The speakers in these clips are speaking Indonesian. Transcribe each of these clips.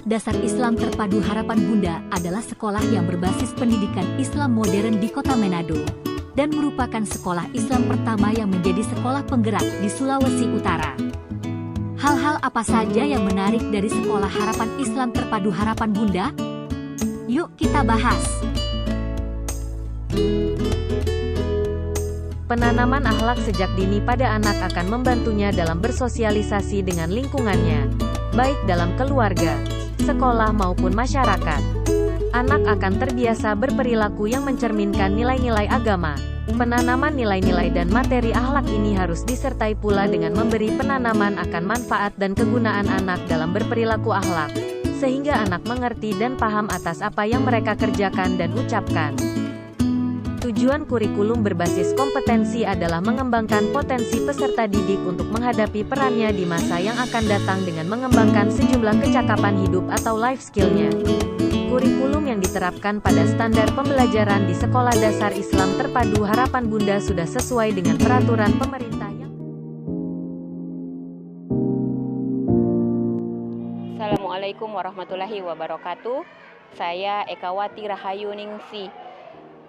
Dasar Islam Terpadu Harapan Bunda adalah sekolah yang berbasis pendidikan Islam modern di Kota Manado dan merupakan sekolah Islam pertama yang menjadi sekolah penggerak di Sulawesi Utara. Hal-hal apa saja yang menarik dari sekolah Harapan Islam Terpadu Harapan Bunda? Yuk kita bahas. Penanaman akhlak sejak dini pada anak akan membantunya dalam bersosialisasi dengan lingkungannya, baik dalam keluarga, sekolah maupun masyarakat. Anak akan terbiasa berperilaku yang mencerminkan nilai-nilai agama. Penanaman nilai-nilai dan materi akhlak ini harus disertai pula dengan memberi penanaman akan manfaat dan kegunaan anak dalam berperilaku akhlak, sehingga anak mengerti dan paham atas apa yang mereka kerjakan dan ucapkan. Tujuan kurikulum berbasis kompetensi adalah mengembangkan potensi peserta didik untuk menghadapi perannya di masa yang akan datang dengan mengembangkan sejumlah kecakapan hidup atau life skill-nya. Kurikulum yang diterapkan pada standar pembelajaran di Sekolah Dasar Islam Terpadu Harapan Bunda sudah sesuai dengan peraturan pemerintah yang... Assalamualaikum warahmatullahi wabarakatuh. Saya Ekawati Rahayu Ningsih,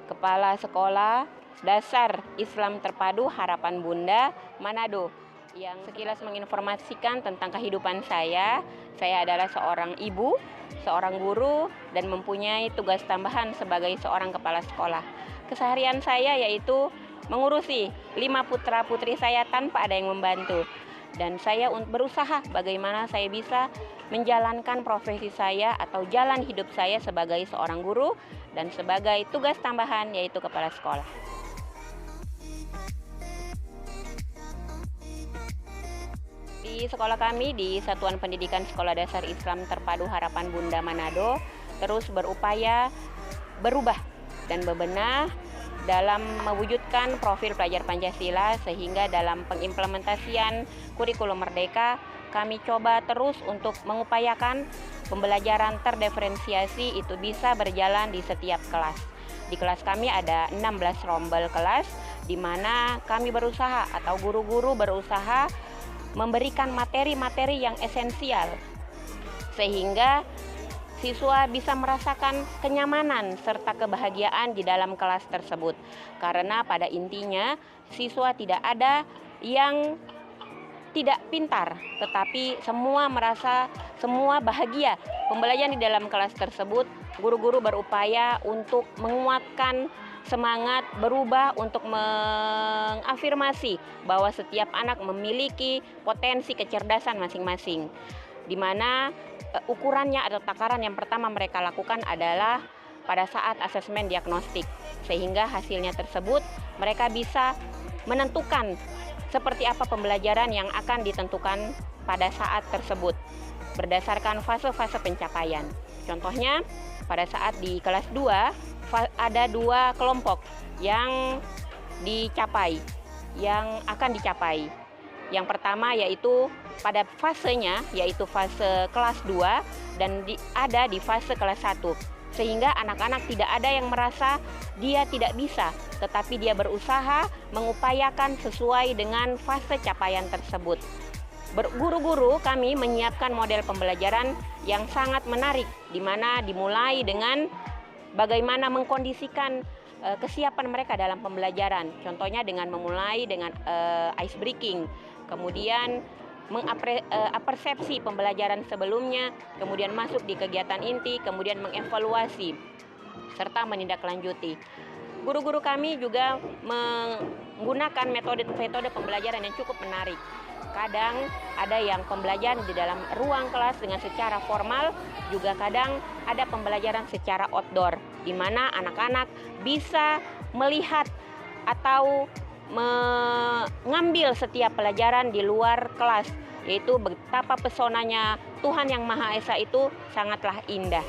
Kepala Sekolah Dasar Islam Terpadu Harapan Bunda, Manado, yang sekilas menginformasikan tentang kehidupan saya. Saya adalah seorang ibu, seorang guru, dan mempunyai tugas tambahan sebagai seorang kepala sekolah. Keseharian saya yaitu mengurusi 5 putra-putri saya tanpa ada yang membantu. Dan saya berusaha bagaimana saya bisa menjalankan profesi saya atau jalan hidup saya sebagai seorang guru dan sebagai tugas tambahan yaitu kepala sekolah. Di sekolah kami di Satuan Pendidikan Sekolah Dasar Islam Terpadu Harapan Bunda Manado terus berupaya berubah dan bebenah dalam mewujudkan profil pelajar Pancasila, sehingga dalam pengimplementasian kurikulum Merdeka kami coba terus untuk mengupayakan pembelajaran terdiferensiasi itu bisa berjalan di setiap kelas. Di kelas kami ada 16 rombel kelas, di mana kami berusaha atau guru-guru berusaha memberikan materi-materi yang esensial, sehingga siswa bisa merasakan kenyamanan serta kebahagiaan di dalam kelas tersebut. Karena pada intinya siswa tidak ada yang tidak pintar, tetapi semua merasa semua bahagia. Pembelajaran di dalam kelas tersebut, guru-guru berupaya untuk menguatkan semangat berubah untuk mengafirmasi bahwa setiap anak memiliki potensi kecerdasan masing-masing, di mana ukurannya atau takaran yang pertama mereka lakukan adalah pada saat asesmen diagnostik, sehingga hasilnya tersebut mereka bisa menentukan seperti apa pembelajaran yang akan ditentukan pada saat tersebut berdasarkan fase-fase pencapaian. Contohnya pada saat di kelas 2 ada 2 kelompok yang akan dicapai. Yang pertama yaitu pada fasenya, yaitu fase kelas 2 dan ada di fase kelas 1. Sehingga anak-anak tidak ada yang merasa dia tidak bisa, tetapi dia berusaha mengupayakan sesuai dengan fase capaian tersebut. Guru-guru kami menyiapkan model pembelajaran yang sangat menarik, di mana dimulai dengan bagaimana mengkondisikan kesiapan mereka dalam pembelajaran. Contohnya dengan memulai dengan ice breaking, kemudian mengapersepsi pembelajaran sebelumnya, kemudian masuk di kegiatan inti, kemudian mengevaluasi, serta menindaklanjuti. Guru-guru kami juga menggunakan metode pembelajaran yang cukup menarik. Kadang ada yang pembelajaran di dalam ruang kelas dengan secara formal, juga kadang ada pembelajaran secara outdoor, di mana anak-anak bisa melihat atau mengambil setiap pelajaran di luar kelas, yaitu betapa pesonanya Tuhan Yang Maha Esa itu sangatlah indah.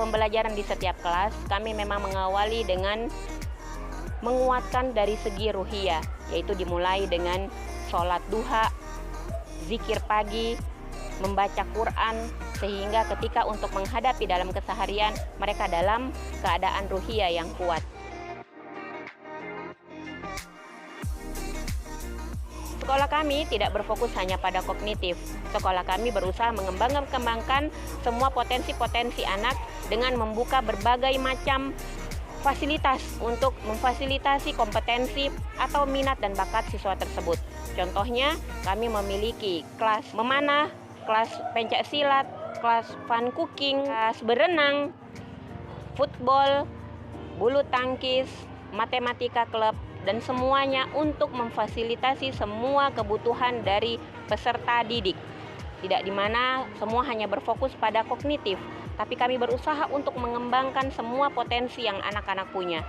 Pembelajaran di setiap kelas, kami memang mengawali dengan menguatkan dari segi ruhiyah, yaitu dimulai dengan sholat duha, zikir pagi, membaca Quran, sehingga ketika untuk menghadapi dalam keseharian mereka dalam keadaan ruhiyah yang kuat. Sekolah kami tidak berfokus hanya pada kognitif. Sekolah kami berusaha mengembangkan semua potensi-potensi anak dengan membuka berbagai macam fasilitas untuk memfasilitasi kompetensi atau minat dan bakat siswa tersebut. Contohnya, kami memiliki kelas memanah, kelas pencak silat, kelas fun cooking, kelas berenang, football, bulu tangkis, matematika klub, dan semuanya untuk memfasilitasi semua kebutuhan dari peserta didik. Tidak di mana semua hanya berfokus pada kognitif, tapi kami berusaha untuk mengembangkan semua potensi yang anak-anak punya.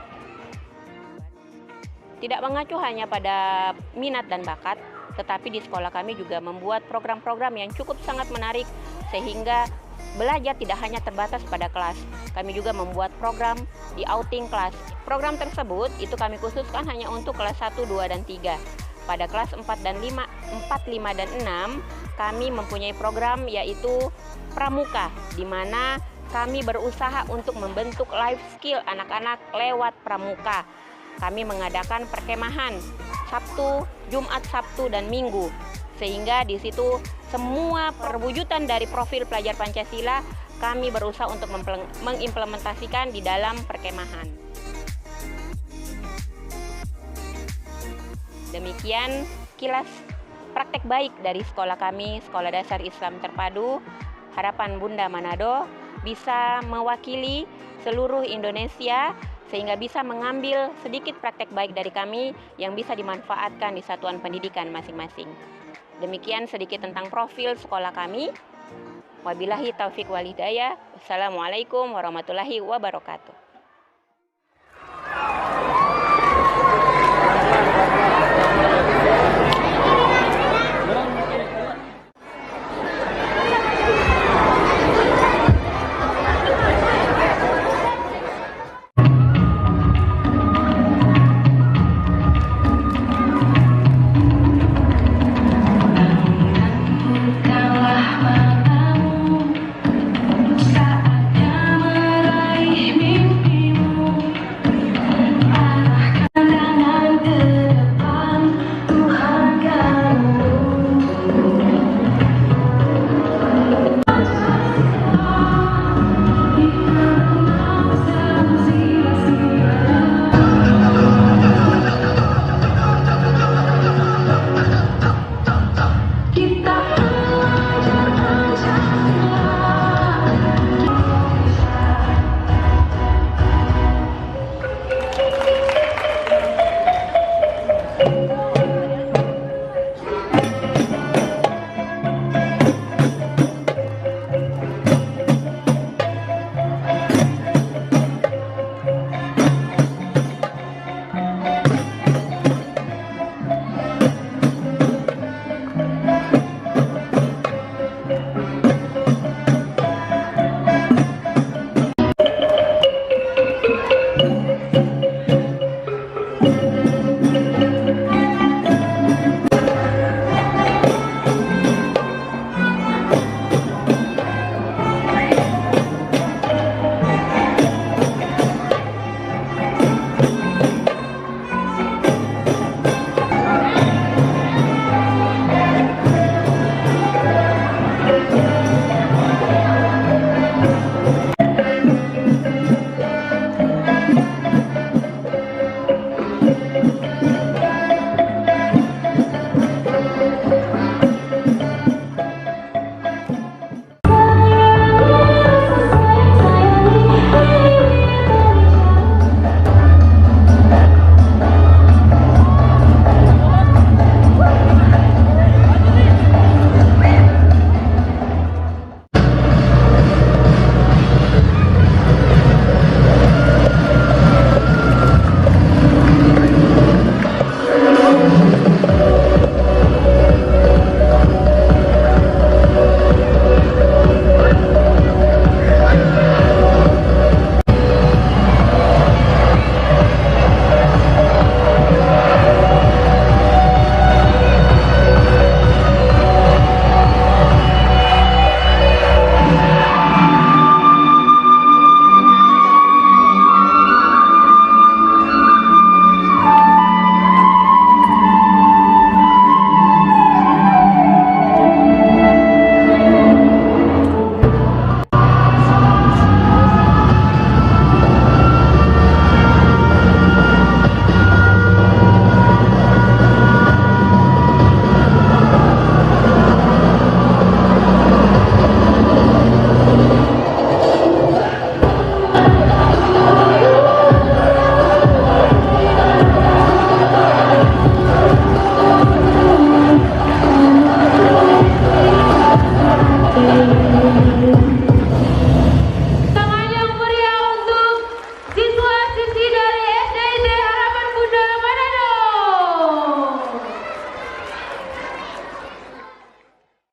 Tidak mengacu hanya pada minat dan bakat, tetapi di sekolah kami juga membuat program-program yang cukup sangat menarik sehingga belajar tidak hanya terbatas pada kelas. Kami juga membuat program di outing kelas. Program tersebut itu kami khususkan hanya untuk kelas 1, 2, dan 3. Pada kelas 4, 5, dan 6, kami mempunyai program yaitu Pramuka, di mana kami berusaha untuk membentuk life skill anak-anak lewat pramuka. Kami mengadakan perkemahan Sabtu, Jumat, Sabtu, dan Minggu. Sehingga di situ semua perwujudan dari profil pelajar Pancasila kami berusaha untuk mengimplementasikan di dalam perkemahan. Demikian kilas praktek baik dari sekolah kami, Sekolah Dasar Islam Terpadu Harapan Bunda Manado, bisa mewakili seluruh Indonesia sehingga bisa mengambil sedikit praktek baik dari kami yang bisa dimanfaatkan di satuan pendidikan masing-masing. Demikian sedikit tentang profil sekolah kami. Wabillahi taufik wal hidayah. Wassalamualaikum warahmatullahi wabarakatuh.